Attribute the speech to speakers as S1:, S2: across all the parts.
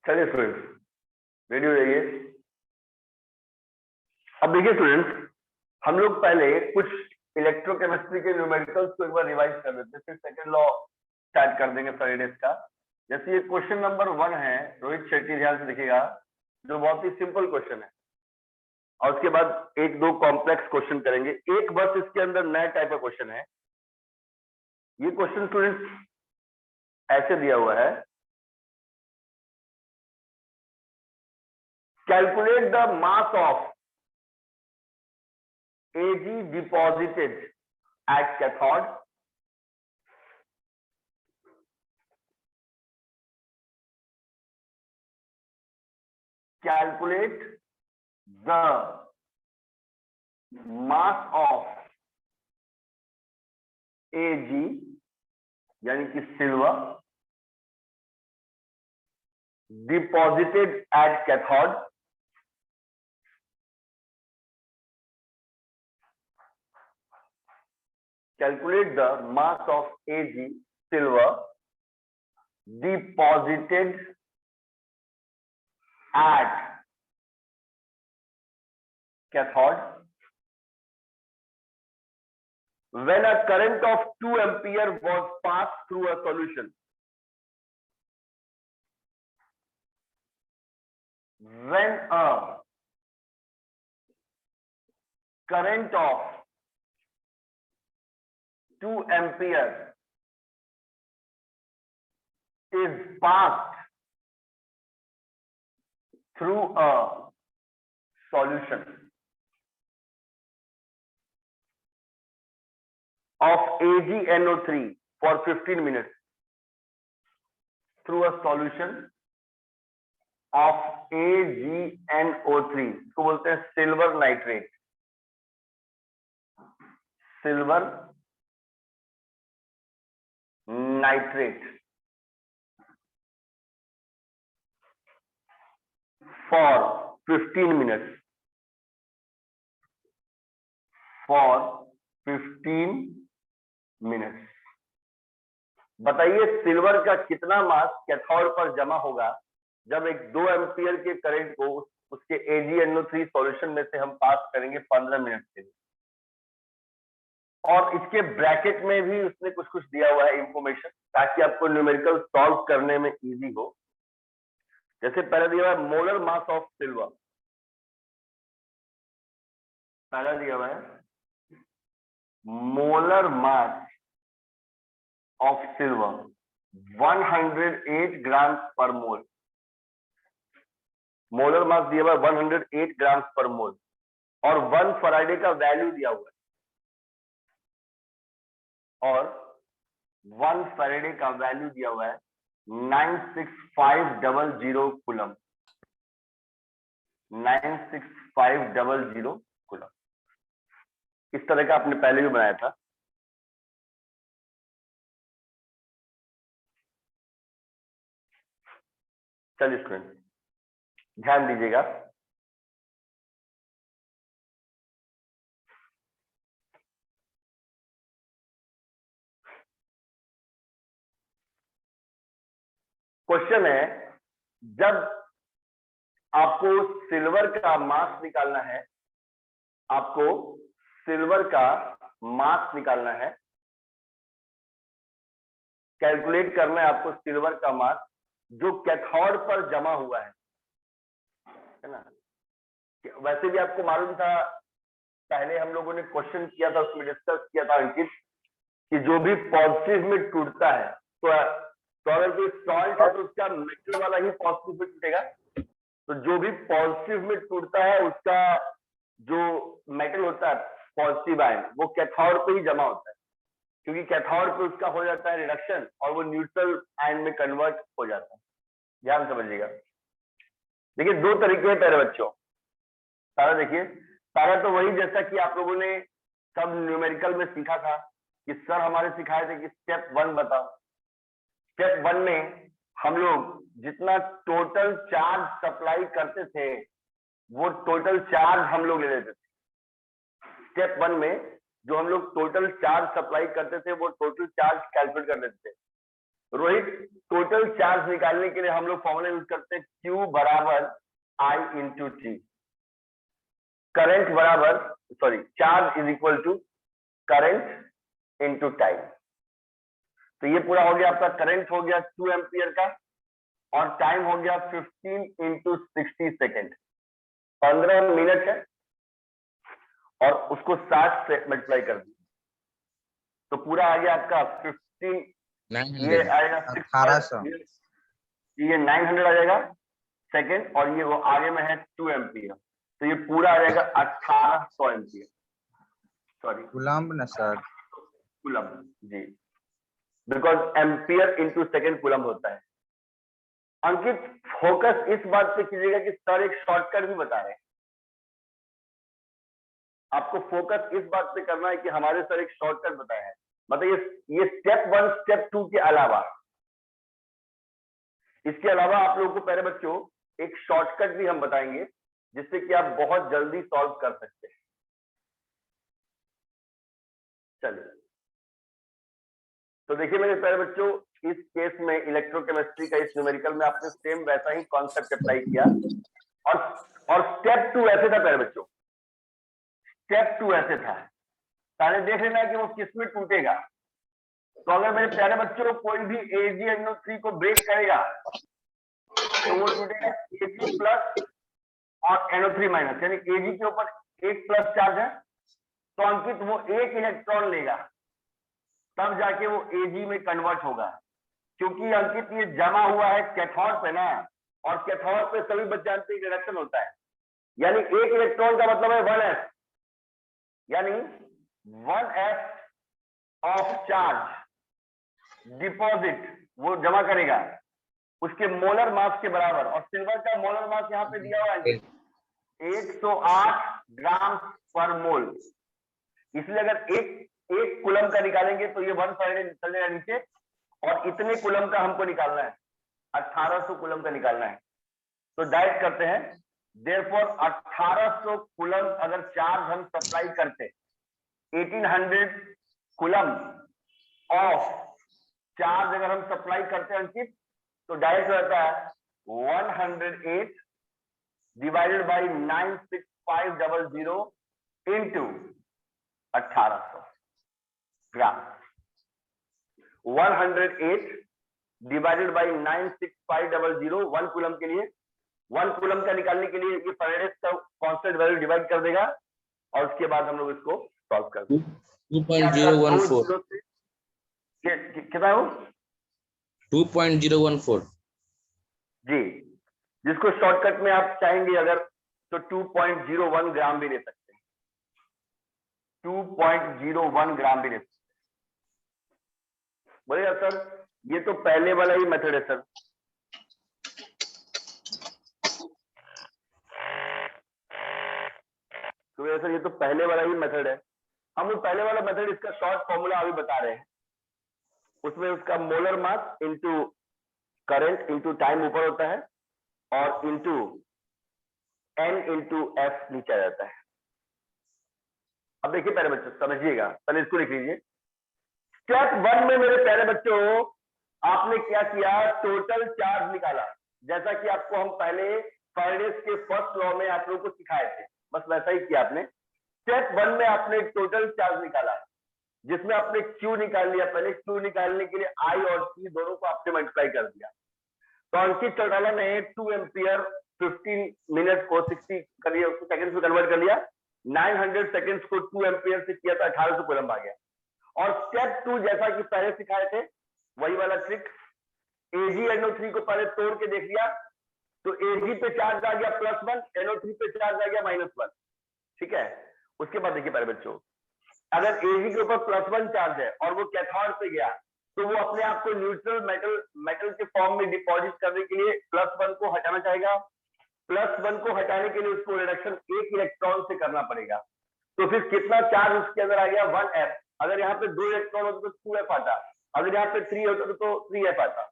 S1: चलिए students, ready हो जाइए। अब देखिए स्टूडेंट्स, हम लोग पहले कुछ इलेक्ट्रोकेमिस्ट्री के न्यूमेरिकल्स को एक बार रिवाइज कर देते हैं, फिर सेकंड लॉ स्टार्ट कर देंगे फ्राइडेज का। जैसे ये क्वेश्चन नंबर 1 है, रोहित शेट्टी, ध्यान से देखिएगा, जो बहुत ही सिंपल क्वेश्चन है, और उसके बाद एक दो कॉम्प्लेक्स क्वेश्चन करेंगे। एक बस इसके अंदर नया टाइप का क्वेश्चन है। ये क्वेश्चन स्टूडेंट्स ऐसे दिया हुआ है, calculate the mass of Ag deposited at cathode calculate the mass of Ag यानी कि silver deposited at cathode calculate the mass of Ag silver deposited at cathode when a current of 2 ampere was passed through a solution. When a current of 2 ampere is passed through a solution of AgNO3 for 15 minutes through a solution of AgNO3, इसको बोलते हैं silver nitrate. Silver nitrate for 15 minutes for 15 minutes। बताइए silver का कितना मास cathode पर जमा होगा जब एक 2 एम्पियर के करंट को उसके AgNO3 सॉल्यूशन में से हम पास करेंगे 15 मिनट के लिए। और इसके ब्रैकेट में भी उसने कुछ कुछ दिया हुआ है इंफॉर्मेशन, ताकि आपको न्यूमेरिकल सॉल्व करने में इजी हो। जैसे पहले दिया हुआ है मोलर मास ऑफ सिल्वर, पहला दिया हुआ है मोलर मास ऑफ सिल्वर 108 ग्राम पर मोल। मोलर मास दिया हुआ है 108 ग्राम पर मोल, और 1 फराडे का वैल्यू दिया हुआ है, और 1 फराडे का वैल्यू दिया हुआ है 96500 कूलम। 96500 कूलम। इस तरह का आपने पहले भी बनाया था। चलिए स्टूडेंट ध्यान दीजिएगा, क्वेश्चन है, जब आपको सिल्वर का मास निकालना है, आपको सिल्वर का मास निकालना है, कैलकुलेट करना है आपको सिल्वर का मास जो कैथोड पर जमा हुआ है ना। वैसे भी आपको मालूम था, पहले हम लोगों ने क्वेश्चन किया था, उसमें डिस्कस किया था अंकित, कि जो भी पॉजिटिव में टूटता है, तो अगर कोई सॉल्ट है तो उसका मेटल वाला ही पॉजिटिव में टूटेगा। तो जो भी पॉजिटिव में टूटता है उसका जो मेटल होता है पॉजिटिव आयन, वो कैथोड पे ही जमा होता है, क्योंकि कैथोड पे उसका हो जाता है रिडक्शन और वो न्यूट्रल आयन में कन्वर्ट हो जाता है। ध्यान समझिएगा। देखिए दो तरीके हैं प्यारे बच्चों। सारा देखिए, सारा तो वही जैसा कि आप लोगों ने सब न्यूमेरिकल में सीखा था, कि सर हमारे सिखाए थे कि स्टेप 1 बताओ। स्टेप 1 में हम लोग जितना टोटल चार्ज सप्लाई करते थे वो टोटल चार्ज हम लोग ले लेते थे। स्टेप 1 में जो हम लोग टोटल चार्ज सप्लाई करते थे वो टोटल चार्ज कैलकुलेट कर लेते थे। रोहित, टोटल चार्ज निकालने के लिए हम लोग फॉर्मूला यूज करते हैं Q बराबर I इंटू टी। करंट बराबर, sorry, charge is equal to current into time. तो ये पूरा हो गया आपका, करंट हो गया 2 एम्पियर का और टाइम हो गया 15 इंटू 60 सेकेंड, 15 मिनट है, और उसको 60 से मल्टीप्लाई कर दिया तो पूरा आ गया आपका 15, ये आएगा
S2: 1800,
S1: ये 900 आ जाएगा सेकेंड, और ये वो आगे में है 2 एम्पियर, तो ये पूरा आ जाएगा 1800 एम्पियर, सॉरी
S2: कूलम्ब ना सर,
S1: कूलम्ब जी, because ampere into second coulomb होता है। अंकित, फोकस इस बात पे कीजिएगा कि सर एक शॉर्टकट भी बता रहे हैं, आपको फोकस इस बात पे करना है कि हमारे सर एक शॉर्टकट बताया है। मतलब ये स्टेप 1 स्टेप 2 के अलावा, इसके अलावा आप लोगों को पहले बच्चों एक शॉर्टकट भी हम बताएंगे जिससे कि आप बहुत जल्दी सॉल्व कर सकते हैं। चलिए, तो देखिए मेरे प्यारे बच्चों, इस केस में इलेक्ट्रोकेमिस्ट्री का इस न्यूमेरिकल में आपने सेम वैसा ही कॉन्सेप्ट अप्लाई किया, और स्टेप 2 ऐसे था प्यारे बच्चों, स्टेप 2 ऐसे था, पहले देख लेना है कि वो किसमें टूटेगा। तो अगर मेरे प्यारे बच्चों कोई भी AgNO3 को ब्रेक करेगा तो वो टूटेगा Ag प्लस और NO3 माइनस, यानी Ag के ऊपर 1 प्लस चार्ज है, तो अंकित वो 1 इलेक्ट्रॉन लेगा, तब जाके वो Ag में कन्वर्ट होगा, क्योंकि अंकित ये जमा हुआ है कैथोड पे ना, और कैथोड पे सभी बच्चे जानते हैं रिडक्शन होता है, यानी 1 इलेक्ट्रॉन का मतलब है 1s, यानी 1s ऑफ चार्ज डिपॉजिट वो जमा करेगा उसके मोलर मास के बराबर, और सिल्वर का मोलर मास यहाँ पे दिया हुआ है 108 ग्राम पर मोल, इसलिए अगर एक कूलम का निकालेंगे तो ये 1 फैराडे चल जाएगा नीचे, और इतने कूलम का हमको निकालना है, 1800 कूलम का निकालना है। तो डायरेक्ट करते हैं, देयरफॉर 1800 कूलम अगर चार्ज हम सप्लाई करते, 1800 कूलम ऑफ चार्ज अगर हम सप्लाई करते हैं अंकित, तो डायरेक्ट रहता है 108 divided by 96500 into 1800 gram, 108 divided by 96500 1 coulomb के लिए, 1 कूलम का निकालने के लिए ये फैराडे का कांस्टेंट वैल्यू डिवाइड कर देगा, और उसके बाद हम लोग इसको सॉल्व कर देंगे।
S3: 2.014
S1: कितना हो
S3: 2.014
S1: जी, जिसको शॉर्टकट में आप चाहेंगे अगर तो 2.01 ग्राम भी ले सकते हैं, 2.01 ग्राम भी ले सकते हैं। बोलेगा सर ये तो पहले वाला ही मेथड है सर, तो सर ये तो पहले वाला ही मेथड है, हम लोग पहले वाला मेथड इसका शॉर्ट फॉर्मूला अभी बता रहे हैं, उसमें उसका molar mass into current into time ऊपर होता है, और इंटू N इंटू F नीचे आ जाता है। अब देखिए प्यारे बच्चों समझिएगा, पहले इसको लिख लीजिए। स्टेप 1 में मेरे प्यारे बच्चों आपने क्या किया, टोटल चार्ज निकाला, जैसा कि आपको हम पहले फैराडेस के फर्स्ट लॉ में आप लोगों को सिखाए थे, बस वैसा ही किया आपने। स्टेप 1 में आपने टोटल चार्ज निकाला, जिसमें आपने Q निकाल लिया, पहले Q निकालने के लिए I और T दोनों को आपने मल्टीप्लाई कर दिया, तो अंकित चौटाला ने 2 एम्पियर 15 मिनट को 60 कर लिया, उसको सेकंड्स में कन्वर्ट कर लिया, 900 सेकंड्स को 2 एम्पियर से किया था 1800 कूलम आ गया। और स्टेप 2 जैसा कि पहले सिखाए थे वही वाला ट्रिक, AgNO3 को पहले तोड़ के देख लिया, तो Ag पे चार्ज आ गया +1, NO3 पे चार्ज आ गया -1, ठीक है। उसके बाद देखिए पहले बच्चों, अगर Ag के ऊपर +1 चार्ज है और वो कैथोड पे गया, तो वो अपने आप को न्यूट्रल मेटल के फॉर्म में डिपॉजिट करने के लिए +1 को हटाना चाहेगा, +1 को हटाने के लिए उसको रिडक्शन 1 इलेक्ट्रॉन से करना पड़ेगा, तो फिर कितना चार्ज उसके अंदर आ गया 1f, अगर यहाँ पे 2 इलेक्ट्रॉन होते तो 2f आता, अगर यहाँ पे 3 होता तो 3f आता।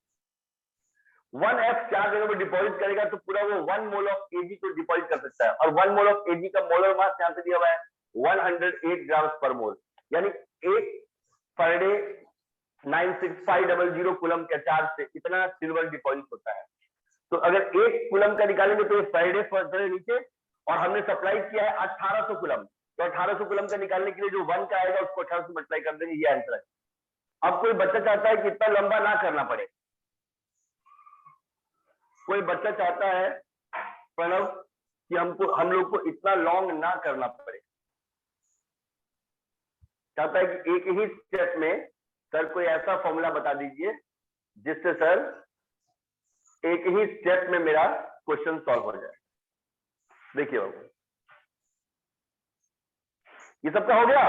S1: 1f चार्ज अगर वो डिपॉजिट करेगा तो पूरा वो 1 मोल ऑफ Ag को डिपॉजिट कर सकता है, और 1 मोल ऑफ Ag का मोलर मास यहाँ पे दिया हुआ है 108 ग्राम पर मोल, यानी 1 फैराडे 96500 कूलम के चार्ज से इतना सिल्वर डिपॉजिट होता है। तो अगर 1 कूलम का निकालेंगे तो फ्राइडे नीचे, और हमने सप्लाई किया है 1800 कूलम, तो 1800 कूलम का निकालने के लिए जो 1 का आएगा उसको 1800 मल्टीप्लाई कर देंगे, ये आंसर है। अब कोई बच्चा चाहता है कि इतना लंबा ना करना पड़े, कोई बच्चा चाहता है प्रणव कि हम लोग को इतना लॉन्ग ना करना पड़े, चाहता है कि एक ही स्टेप में सर कोई ऐसा फॉर्मूला बता दीजिए जिससे सर एक ही स्टेप में मेरा क्वेश्चन सॉल्व हो जाए। देखिए बाबू, ये सबका हो गया?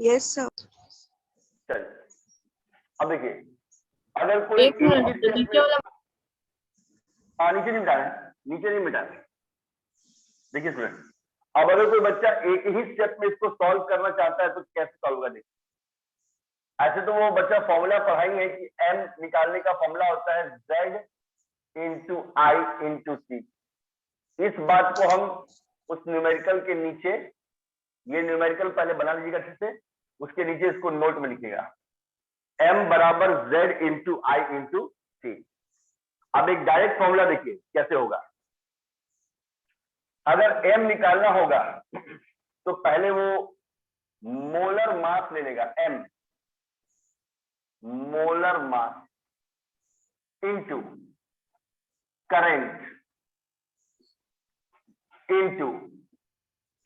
S2: Yes sir.
S1: चलिए अब देखिए, अगर कोई
S3: एक मिनट, नीचे वाला
S1: नीचे नहीं मिटाना है, नीचे नहीं मिटाना है। देखिए स्टूडेंट, अब अगर कोई बच्चा एक ही स्टेप में इसको सॉल्व करना चाहता है तो कैसे सॉल्व होगा? देखिए, ऐसे तो वो बच्चा फॉर्मूला पढ़ाएंगे कि m निकालने का फॉर्मूला होता है z इंटू आई इंटू सी। इस बात को हम उस न्यूमेरिकल के नीचे, ये न्यूमेरिकल पहले बना लीजिएगा ठीक से, उसके नीचे इसको नोट में लिखिएगा, m बराबर z इंटू आई इंटू सी। अब एक डायरेक्ट फॉर्मूला देखिए कैसे होगा। अगर m निकालना होगा तो पहले वो मोलर मास ले लेगा, m molar mass into current into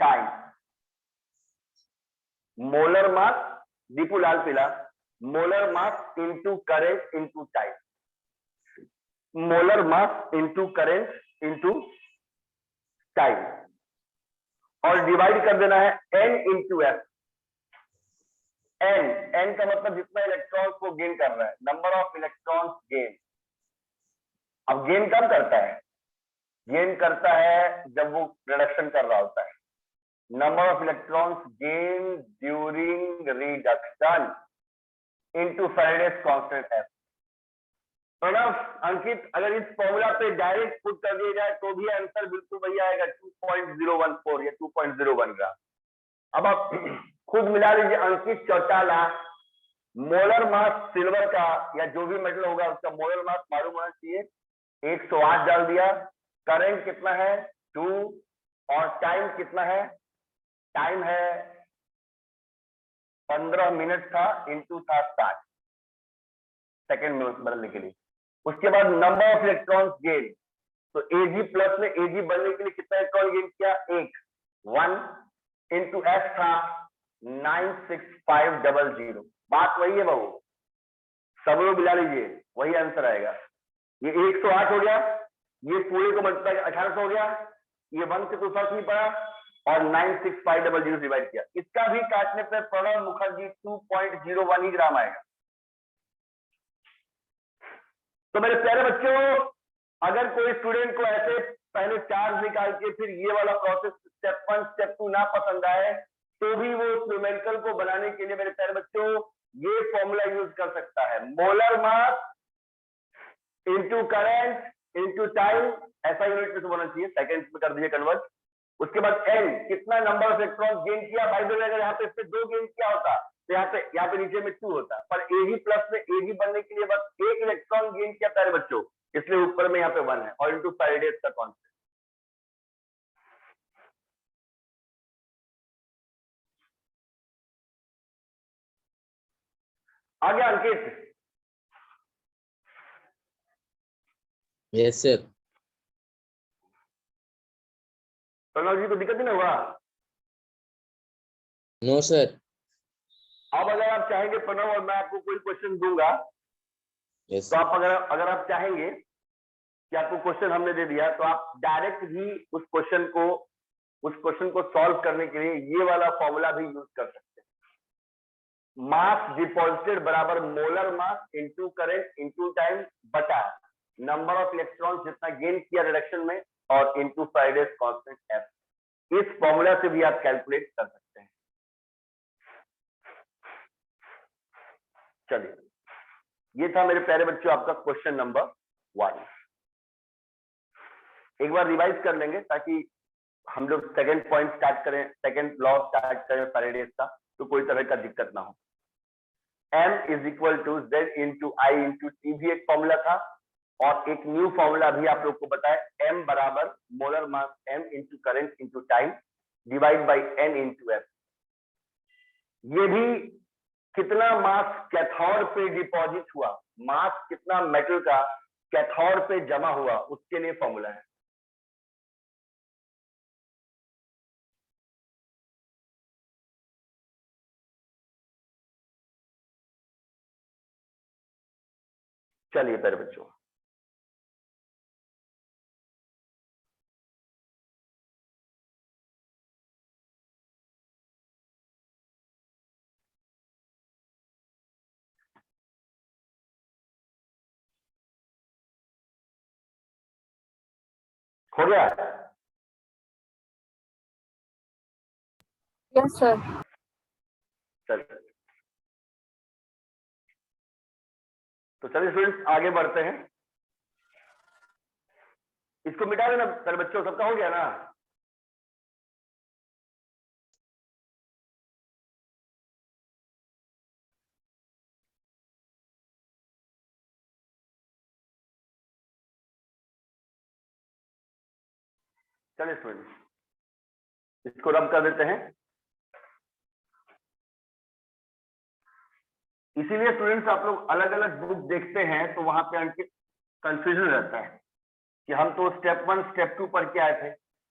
S1: time. Molar mass, Deepu लाल पीला, molar mass into current into time, molar mass into current into time, और डिवाइड कर देना है n इंटू एफ। n का मतलब जितना इलेक्ट्रॉन्स को गेन कर रहा है, नंबर ऑफ इलेक्ट्रॉन्स गेन। अब गेन कब करता है? गेन करता है जब वो रिडक्शन कर रहा होता है। Number of electrons gain during reduction into Faraday's constant F. Pranav, Ankit, अगर इस फॉर्मूला पे डायरेक्ट पुट कर दिया जाए तो भी आंसर बिल्कुल वही आएगा, 2.014 या 2.01 ग्राम। अब आप खुद मिला लीजिए। अंकित चौटाला, मोलर मास सिल्वर का या जो भी मेटल होगा उसका मोलर मास मालूम होना चाहिए, 108 डाल दिया। करंट कितना है? 2, और टाइम कितना है? टाइम है 15 मिनट था, इंटू था 60 सेकेंड में बदलने के लिए। उसके बाद नंबर ऑफ इलेक्ट्रॉन्स गेन, तो Ag प्लस में Ag बनने के लिए कितना इलेक्ट्रॉन गेन किया? 1 इंटू एफ था 96500। बात वही है बाबू, सब लोग मिला लीजिए, वही आंसर आएगा। ये 108 हो गया, ये पूरे को मल्टीप्लाई 1800 हो गया, ये 1 से कोई फर्क नहीं पड़ा, और 96500 डिवाइड किया। इसका भी काटने पर प्रणव मुखर्जी 2.01 ही ग्राम आएगा। तो मेरे प्यारे बच्चों, अगर कोई स्टूडेंट को ऐसे पहले चार्ज निकाल के फिर ये वाला प्रोसेस स्टेप 1 स्टेप 2 ना पसंद आए तो भी वो उस न्यूमेरिकल को बनाने के लिए मेरे प्यारे बच्चों ये फॉर्मूला यूज कर सकता है, molar mass into current into time. ऐसा यूनिट में होना चाहिए, सेकेंड्स में कर दीजिए कन्वर्ट। उसके बाद n कितना नंबर ऑफ इलेक्ट्रॉन गेन किया। बाय द वे अगर यहाँ पे इससे 2 गेन किया होता तो यहाँ पे नीचे में 2 होता, पर Ag प्लस में Ag बनने के लिए बस 1 इलेक्ट्रॉन गेन किया प्यारे बच्चों, इसलिए ऊपर में यहाँ पे 1 है, और इंटू फैराडेज का कांस्टेंट। आ गया अंकित?
S4: Yes sir.
S1: प्रणव जी को दिक्कत नहीं हुआ?
S4: No sir.
S1: अब अगर आप चाहेंगे प्रणव, और मैं आपको कोई क्वेश्चन दूंगा,
S4: यस
S1: तो आप अगर आप चाहेंगे कि आपको क्वेश्चन हमने दे दिया तो आप डायरेक्ट भी उस क्वेश्चन को सॉल्व करने के लिए ये वाला फॉर्मूला भी यूज कर सकते हैं। मास डिपॉजिटेड बराबर molar mass into current into time बटा नंबर ऑफ इलेक्ट्रॉन्स जितना गेन किया रिडक्शन में, और इंटू फैराडेज कांस्टेंट एफ। इस फॉर्मूला से भी आप कैलकुलेट कर सकते हैं। चलिए, ये था मेरे प्यारे बच्चों आपका क्वेश्चन नंबर 1। एक बार रिवाइज कर लेंगे ताकि हम लोग सेकंड पॉइंट स्टार्ट करें, सेकंड लॉ स्टार्ट करें फैराडेज का। तो कोई तरह का दिक्कत ना हो। m is equal to z into I into T भी एक फॉर्मूला था, और एक न्यू फॉर्मूला भी आप लोग को पता है, m बराबर molar mass m into current into time divide by n into f। ये भी कितना मास कैथोड पे डिपॉजिट हुआ, मास कितना मेटल का कैथोड पे जमा हुआ, उसके लिए फॉर्मूला है। चलिए प्यारे बच्चों, हो गया?
S2: Yes sir.
S1: चलिए, तो चलिए स्टूडेंट्स आगे बढ़ते हैं। इसको मिटा देना प्यारे बच्चों, सबका हो गया ना? चलिए स्टूडेंट्स इसको रब कर देते हैं। इसीलिए स्टूडेंट्स आप लोग अलग अलग बुक देखते हैं तो वहां पे उनके कंफ्यूजन रहता है कि हम तो स्टेप 1 स्टेप 2 पढ़ के आए थे,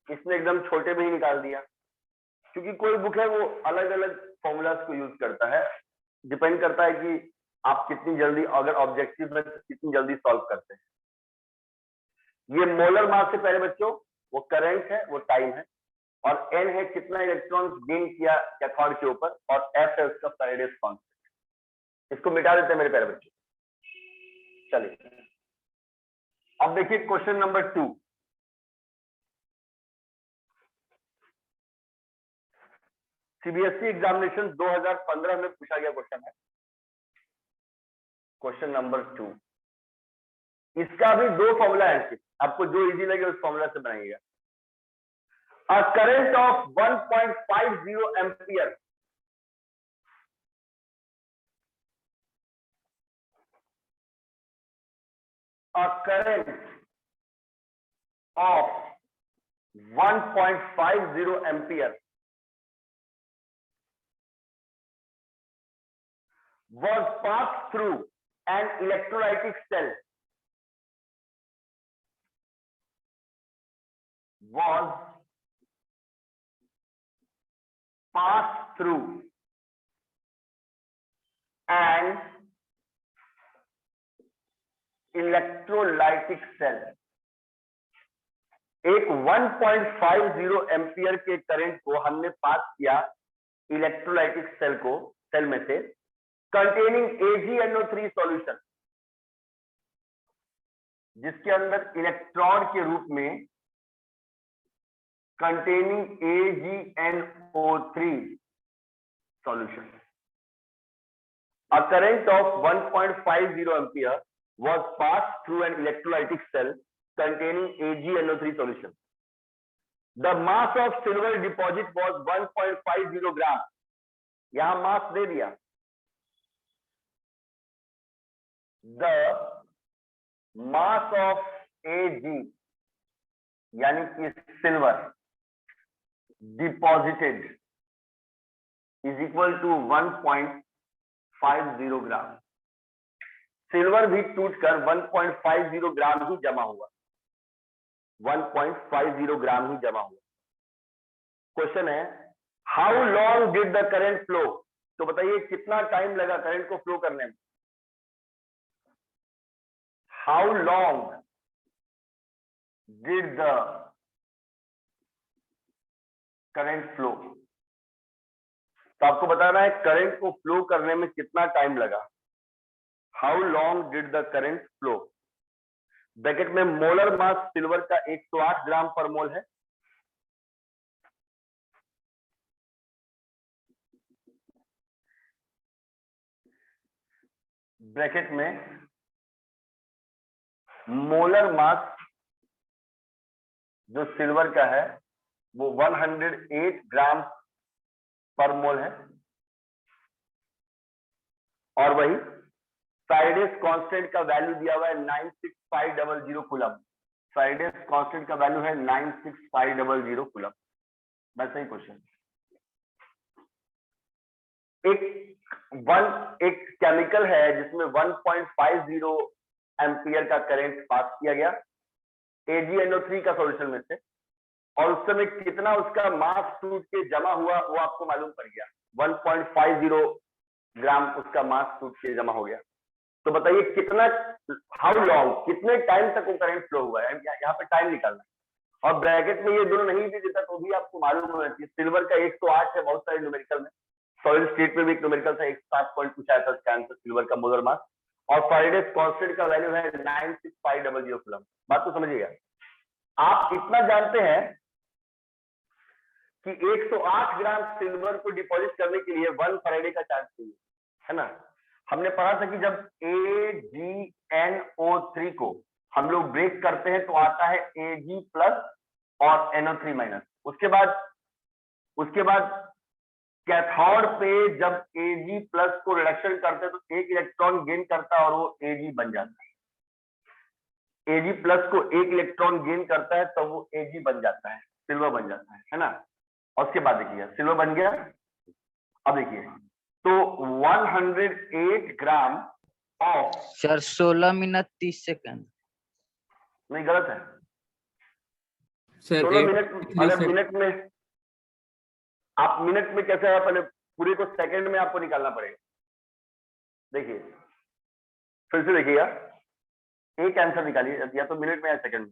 S1: इसने एकदम छोटे में ही निकाल दिया। क्योंकि कोई बुक है वो अलग अलग फॉर्मूलाज को यूज करता है, डिपेंड करता है कि आप कितनी जल्दी, अगर ऑब्जेक्टिव में कितनी जल्दी सॉल्व करते हैं। ये मोलर मास से पहले बच्चों वो करंट है, वो टाइम है, और n है कितना इलेक्ट्रॉन गेन किया कैथोड के ऊपर, और f है उसका फैराडेस कांस्टेंट। इसको मिटा देते हैं मेरे प्यारे बच्चों। चलिए अब देखिए क्वेश्चन नंबर 2। सीबीएसई एग्जामिनेशन 2015 में पूछा गया क्वेश्चन है, क्वेश्चन नंबर 2। इसका भी दो फॉर्मूला है, आपको जो इजी लगे उस फॉर्मूला से बनाइएगा। A current of 1.50 ampere a current of 1.50 ampere was passed through an electrolytic cell, was passed through an electrolytic cell. एक 1.50 एम्पियर के करंट को हमने पास किया इलेक्ट्रोलाइटिक सेल को, सेल में से, कंटेनिंग AgNO3 सॉल्यूशन, जिसके अंदर इलेक्ट्रॉन के रूप में containing AgNO3 solution. A current of 1.50 ampere was passed through an electrolytic cell containing AgNO3 solution. The mass of silver deposit was 1.50 gram. यहां मास दे दिया। The mass of Ag यानी कि silver deposited is equal to 1.50 gram. Silver भी टूटकर 1.50 ग्राम ही जमा हुआ, 1.50 ग्राम ही जमा हुआ। क्वेश्चन है how long did the current flow, तो बताइए कितना टाइम लगा करंट को फ्लो करने में। How long did the current flow, तो आपको बताना है करंट को फ्लो करने में कितना टाइम लगा। How long did the current flow, bracket में मोलर मास सिल्वर का 108 ग्राम पर मोल है, ब्रैकेट में मोलर मास जो सिल्वर का है वो 108 ग्राम पर मोल है, और वही फ्राइडेज कांस्टेंट का वैल्यू दिया हुआ है 96500 कूलम। फ्राइडेज कांस्टेंट का वैल्यू है 96500 कूलम। बस यही क्वेश्चन। एक केमिकल है जिसमें 1.50 एम्पियर का करंट पास किया गया AgNO3 का सॉल्यूशन में से, और उस समय कितना उसका मास टूट के जमा हुआ वो आपको मालूम पड़ गया। 1.50 ग्राम उसका मास टूट के जमा हो गया। तो बताइए कितना, हाउ लॉन्ग, कितने टाइम तक वो करंट फ्लो हुआ है, यहाँ पे टाइम निकालना है। और ब्रैकेट में ये दोनों नहीं भी देता तो भी आपको मालूम होना चाहिए। सिल्वर का 108 है बहुत सारे न्यूमेरिकल में, सॉलिड स्टेट में भी एक न्यूमेरिकल था 107 पॉइंट पूछा था इसका आंसर सिल्वर का मोलर मास, और फ्राइडेज कांस्टेंट का वैल्यू है 96500 कूलम। बात तो समझिएगा। आप इतना जानते हैं कि 108 ग्राम सिल्वर को डिपॉजिट करने के लिए 1 फैराडे का चार्ज चाहिए, है ना। हमने पढ़ा था कि जब AgNO3 को हम लोग ब्रेक करते हैं तो आता है Ag प्लस और NO3 माइनस। उसके बाद कैथोड पे जब Ag प्लस को रिडक्शन करते हैं तो एक इलेक्ट्रॉन गेन करता है और वो Ag बन जाता है। Ag प्लस को एक इलेक्ट्रॉन गेन करता है तो वो Ag बन जाता है, सिल्वर बन जाता है ना। और उसके बाद देखिए सिल्वर बन गया। अब देखिए तो 108 gram of
S2: sir 16 minute 30 second.
S1: नहीं, गलत है
S3: सर
S1: 16 मिनट। अगर मिनट में, आप मिनट में कैसे है, पहले पूरे को सेकंड में आपको निकालना पड़ेगा। देखिए फिर से देखिएगा, एक आंसर निकालिए या तो मिनट में या सेकंड में।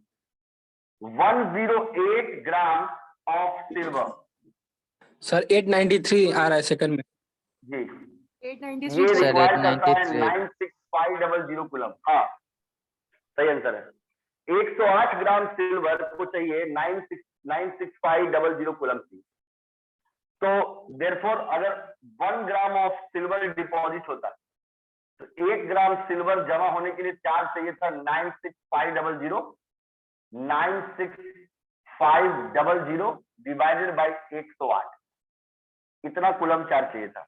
S1: 108 ग्राम ऑफ सिल्वर।
S3: सर 893 आ रहा है सेकंड में
S1: जी,
S5: 893
S1: ये
S2: सर,
S1: रिक्वायर करता है
S2: 893
S1: 96500 कूलम। हाँ सही आंसर है। 108 ग्राम सिल्वर को चाहिए 96500 कूलम की। तो देयरफॉर अगर 1 ग्राम ऑफ सिल्वर डिपॉजिट होता तो 1 ग्राम सिल्वर जमा होने के लिए चार्ज चाहिए था 96500 डिवाइडेड बाय 108, इतना कूलम चार्ज चाहिए था।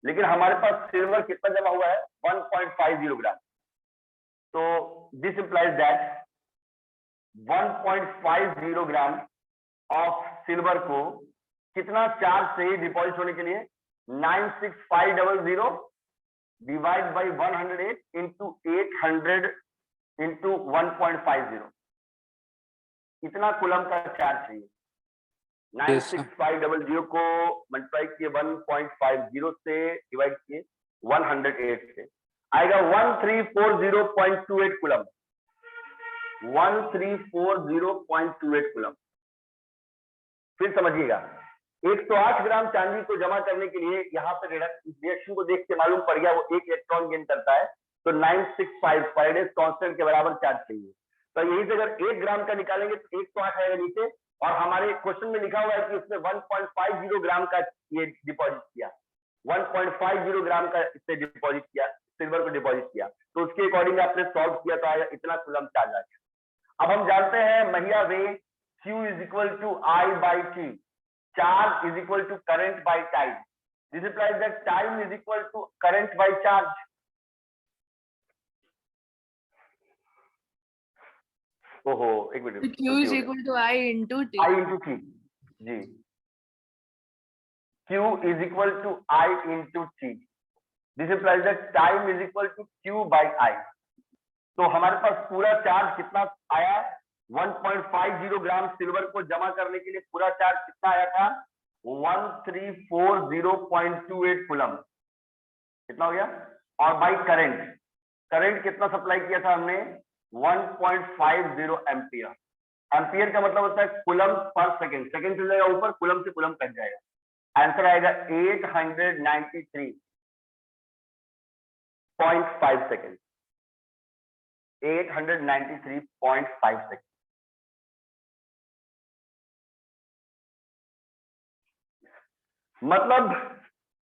S1: लेकिन हमारे पास सिल्वर कितना जमा हुआ है 1.50 ग्राम। तो this implies that 1.50 gram of silver को कितना चार्ज चाहिए डिपॉजिट होने के लिए 96500 डिवाइड बाई 108 इंटू 800 इंटू 1.50, इतना कूलम का चार्ज चाहिए। 96500 को मल्टीप्लाई किए 1.50 से डिवाइड किए 108 से, आएगा 1340.28 कूलम। 1340.28 कूलम। फिर समझिएगा 108 ग्राम चांदी को जमा करने के लिए यहाँ पे रिएक्शन को देख के मालूम पड़ गया वो एक इलेक्ट्रॉन गेन करता है, तो 965 फैराडे कांस्टेंट के बराबर चार्ज चाहिए। तो यहीं से अगर 1 ग्राम का निकालेंगे तो 108 आएगा नीचे, और हमारे क्वेश्चन में लिखा हुआ है कि उसने 1.50 ग्राम का ये डिपॉजिट किया, 1.50 ग्राम का इससे डिपॉजिट किया, सिल्वर को डिपॉजिट किया, तो उसके अकॉर्डिंग आपने सॉल्व किया तो आएगा इतना कूलम चार्ज आ गया। अब हम जानते हैं महिया वे Q is equal to I by T, charge is equal to current by time. This implies that time is equal to current by charge. ओहो एक मिनट,
S5: Q is equal to I into T.
S1: I into T जी, Q is equal to I into T. This implies that time is equal to Q by I. तो हमारे पास पूरा charge कितना आया 1.50 gram silver को जमा करने के लिए पूरा चार्ज कितना आया था 1340.28 कूलम, कितना हो गया। और बाई करंट कितना सप्लाई किया था हमने 1.50 एम्पियर। एम्पियर का मतलब होता है कूलम पर सेकंड, सेकंड चल जाएगा ऊपर, कूलम से कूलम कट जाएगा। आंसर आएगा 893.5 सेकंड, 893.5 सेकंड। मतलब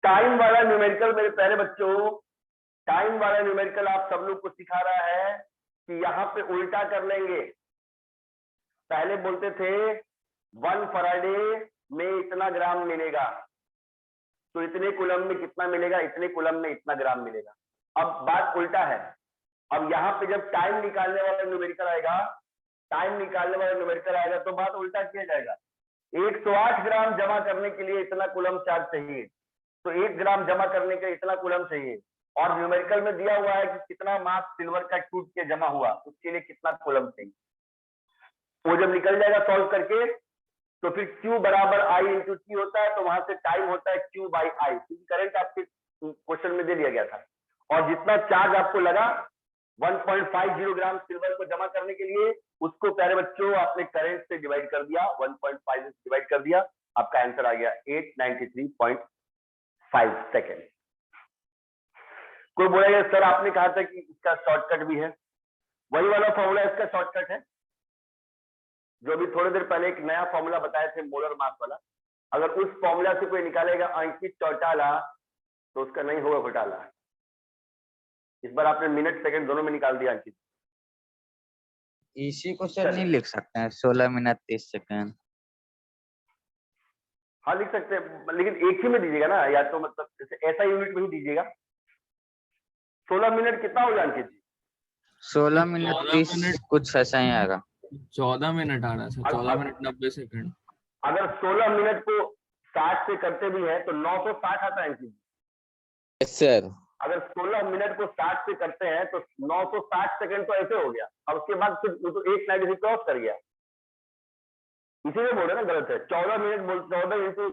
S1: टाइम वाला न्यूमेरिकल मेरे प्यारे बच्चों, टाइम वाला न्यूमेरिकल आप सब लोग को सिखा रहा है कि यहां पे उल्टा कर लेंगे। पहले बोलते थे 1 फैराडे में इतना ग्राम मिलेगा, तो इतने कूलम में कितना मिलेगा, इतने कूलम में इतना ग्राम मिलेगा। अब बात उल्टा है, अब यहाँ पे जब टाइम निकालने वाला न्यूमेरिकल आएगा, तो बात उल्टा किया जाएगा। 108 ग्राम जमा करने के लिए इतना कूलम चार्ज चाहिए, तो 1 ग्राम जमा करने के इतना कूलम चाहिए, और न्यूमेरिकल में दिया हुआ है कि कितना मास सिल्वर का टूट के जमा हुआ, उसके लिए कितना कूलम चाहिए। वो जब निकल जाएगा सॉल्व करके, तो फिर Q बराबर I इंटू टी होता है, तो वहां से टाइम होता है Q बाई आई, क्योंकि करंट आपके क्वेश्चन में दे दिया गया था। और जितना चार्ज आपको लगा 1.50 ग्राम सिल्वर को जमा करने के लिए, उसको प्यारे बच्चों आपने करंट से डिवाइड कर दिया, 1.5 से डिवाइड कर दिया, आपका आंसर आ गया 893.5 सेकेंड। कोई बोलेगा सर आपने कहा था कि इसका शॉर्टकट भी है, वही वाला फॉर्मूला इसका शॉर्टकट है, जो अभी थोड़ी देर पहले एक नया फॉर्मूला बताए थे मोलर मास वाला। अगर उस फॉर्मूला से कोई निकालेगा अंकित चौटाला, तो उसका नहीं होगा घोटाला। इस बार आपने मिनट सेकंड दोनों में निकाल दिया अंकित।
S2: इसी को सर नहीं लिख सकते हैं 16 मिनट 30 सेकंड?
S1: हाँ लिख सकते हैं, लेकिन एक ही में दीजिएगा ना, या तो मतलब जैसे ऐसा यूनिट में ही दीजिएगा। 16 मिनट कितना हो गया अंकित जी?
S2: 16 मिनट 30 कुछ ऐसा ही आएगा।
S6: 14 मिनट आ रहा है सर, 14 मिनट 90 सेकंड।
S1: अगर 16 मिनट को 60 से करते भी है तो 960 आता है अंकित जी।
S4: Yes sir.
S1: अगर 16 मिनट को 60 से करते हैं तो 960 सेकंड तो ऐसे हो गया, और उसके बाद फिर वो तो 193 क्रॉस कर गया, इसीलिए बोल रहे ना गलत है। 14 मिनट 14 इंटू